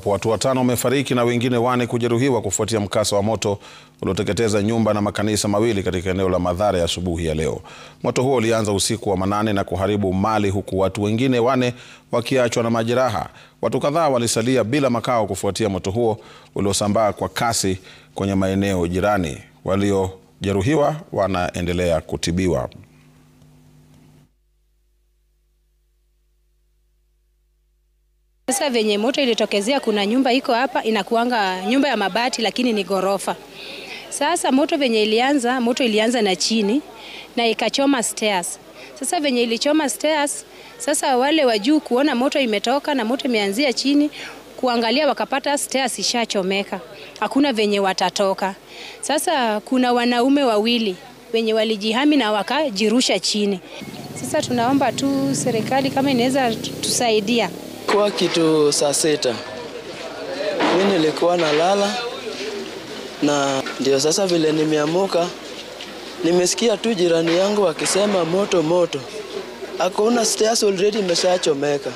Watu 5 wamefariki na wengine 4 kujeruhiwa kufuatia mkasa wa moto ulioteketeza nyumba na makanisa mawili katika eneo la Mathare asubuhi ya leo. Moto huo ulianza usiku wa manane na kuharibu mali huku watu wengine 4 wakiachwa na majeraha. Watu kadhaa walisalia bila makao kufuatia moto huo uliosambaa kwa kasi kwenye maeneo jirani. Waliojeruhiwa wanaendelea kutibiwa. Sasa venye moto ilitokezea, kuna nyumba iko hapa inakuanga nyumba ya mabati lakini ni gorofa. Sasa moto venye ilianza, moto ilianza na chini na ikachoma stairs. Sasa venye ilichoma stairs, sasa wale wa juu kuona moto imetoka na moto imeanzia chini, kuangalia wakapata stairs ishachomeka. Hakuna venye watatoka. Sasa kuna wanaume wawili wenye walijihami na wakajirusha chini. Sasa tunaomba tu serikali kama inaweza tusaidia. Kwa kitu saa 6 mimi nilikuwa nalala na ndio sasa vile nimeamuka nimesikia tu jirani yangu akisema moto. Hakuna stairs already imeshachomeka.